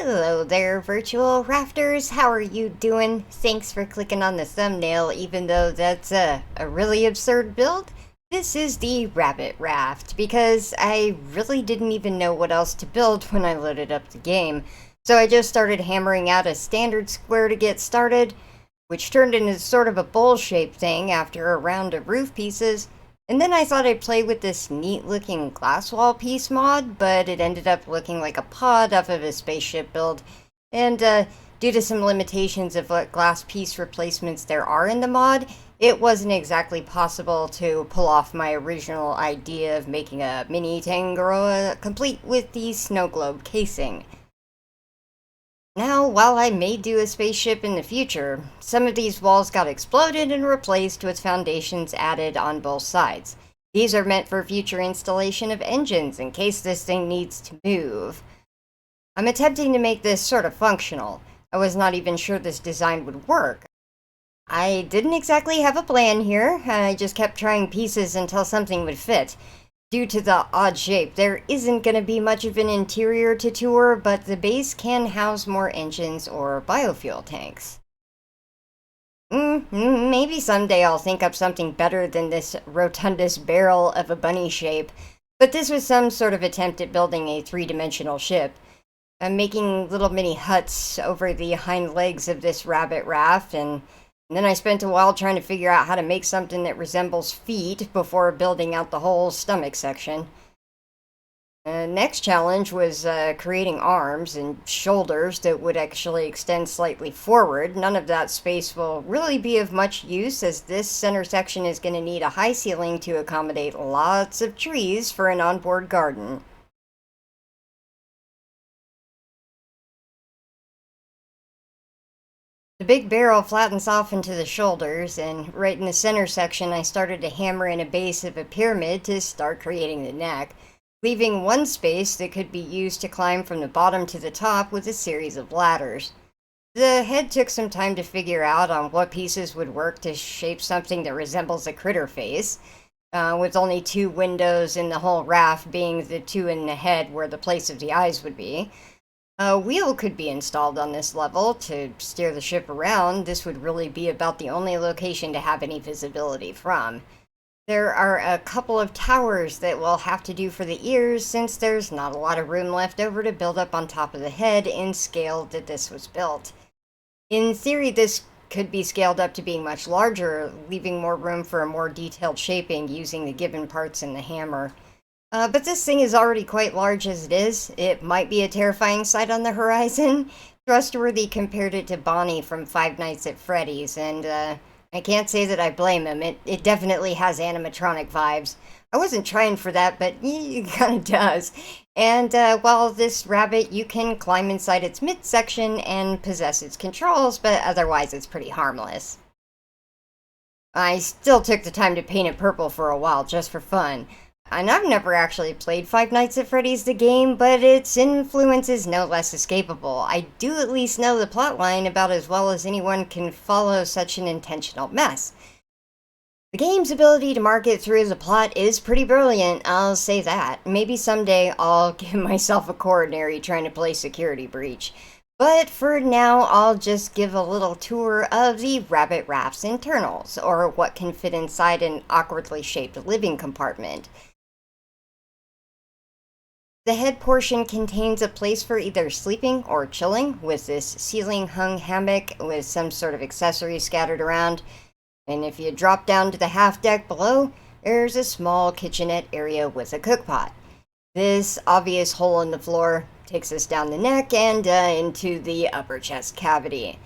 Hello there, virtual rafters. How are you doing? Thanks for clicking on the thumbnail, even though that's a really absurd build. This is the Rabbit Raft, because I really didn't even know what else to build when I loaded up the game. So I just started hammering out a standard square to get started, which turned into sort of a bowl-shaped thing after a round of roof pieces. And then I thought I'd play with this neat looking glass wall piece mod, but it ended up looking like a pod off of a spaceship build. And due to some limitations of what glass piece replacements there are in the mod, it wasn't exactly possible to pull off my original idea of making a mini Tangaroa complete with the snow globe casing. Now, while I may do a spaceship in the future, some of these walls got exploded and replaced with foundations added on both sides. These are meant for future installation of engines in case this thing needs to move. I'm attempting to make this sort of functional. I was not even sure this design would work. I didn't exactly have a plan here. I just kept trying pieces until something would fit. Due to the odd shape, there isn't going to be much of an interior to tour, but the base can house more engines or biofuel tanks. Maybe someday I'll think up something better than this rotundous barrel of a bunny shape, but this was some sort of attempt at building a three-dimensional ship. I'm making little mini huts over the hind legs of this rabbit raft, and then I spent a while trying to figure out how to make something that resembles feet before building out the whole stomach section. Next challenge was creating arms and shoulders that would actually extend slightly forward. None of that space will really be of much use, as this center section is going to need a high ceiling to accommodate lots of trees for an onboard garden. The big barrel flattens off into the shoulders, and right in the center section I started to hammer in a base of a pyramid to start creating the neck, leaving one space that could be used to climb from the bottom to the top with a series of ladders. The head took some time to figure out on what pieces would work to shape something that resembles a critter face, with only two windows in the whole raft being the two in the head where the place of the eyes would be. A wheel could be installed on this level to steer the ship around. This would really be about the only location to have any visibility from. There are a couple of towers that we'll have to do for the ears, since there's not a lot of room left over to build up on top of the head in scale that this was built. In theory, this could be scaled up to being much larger, leaving more room for a more detailed shaping using the given parts in the hammer. But this thing is already quite large as it is. It might be a terrifying sight on the horizon. Trustworthy compared it to Bonnie from Five Nights at Freddy's, and I can't say that I blame him. It definitely has animatronic vibes. I wasn't trying for that, but it kind of does. And while this rabbit, you can climb inside its midsection and possess its controls, but otherwise it's pretty harmless. I still took the time to paint it purple for a while, just for fun. And I've never actually played Five Nights at Freddy's the game, but its influence is no less escapable. I do at least know the plotline about as well as anyone can follow such an intentional mess. The game's ability to market through the plot is pretty brilliant, I'll say that. Maybe someday I'll give myself a coronary trying to play Security Breach. But for now, I'll just give a little tour of the Rabbit Raft's internals, or what can fit inside an awkwardly shaped living compartment. The head portion contains a place for either sleeping or chilling, with this ceiling-hung hammock with some sort of accessory scattered around. And if you drop down to the half deck below, there's a small kitchenette area with a cookpot. This obvious hole in the floor takes us down the neck and into the upper chest cavity.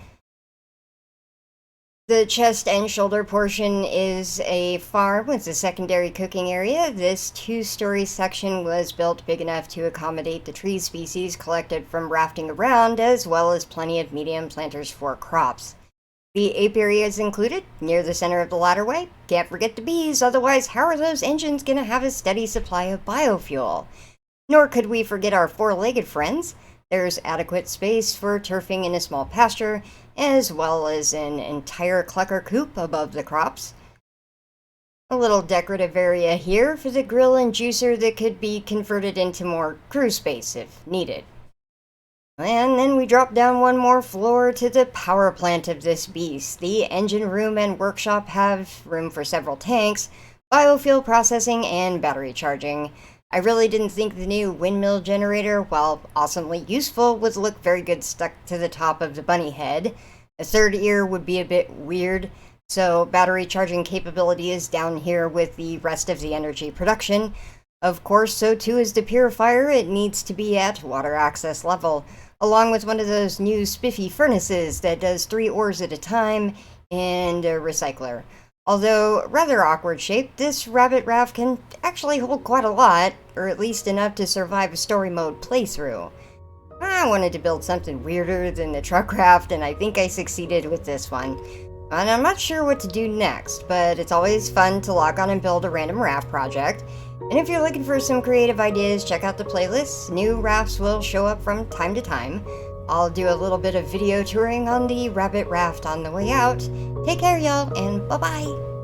The chest and shoulder portion is a farm with a secondary cooking area. This two-story section was built big enough to accommodate the tree species collected from rafting around, as well as plenty of medium planters for crops. The apiary is included, near the center of the ladderway. Can't forget the bees, otherwise how are those engines going to have a steady supply of biofuel? Nor could we forget our four-legged friends. There's adequate space for turfing in a small pasture, as well as an entire clucker coop above the crops. A little decorative area here for the grill and juicer that could be converted into more crew space if needed. And then we drop down one more floor to the power plant of this beast. The engine room and workshop have room for several tanks, biofuel processing, and battery charging. I really didn't think the new windmill generator, while awesomely useful, would look very good stuck to the top of the bunny head. A third ear would be a bit weird, so battery charging capability is down here with the rest of the energy production. Of course, so too is the purifier. It needs to be at water access level, along with one of those new spiffy furnaces that does 3 ores at a time, and a recycler. Although rather awkward shaped, this Rabbit Raft can actually hold quite a lot, or at least enough to survive a story mode playthrough. I wanted to build something weirder than the truck raft, and I think I succeeded with this one. And I'm not sure what to do next, but it's always fun to log on and build a random raft project. And if you're looking for some creative ideas, check out the playlists. New rafts will show up from time to time. I'll do a little bit of video touring on the Rabbit Raft on the way out. Take care, y'all, and bye-bye!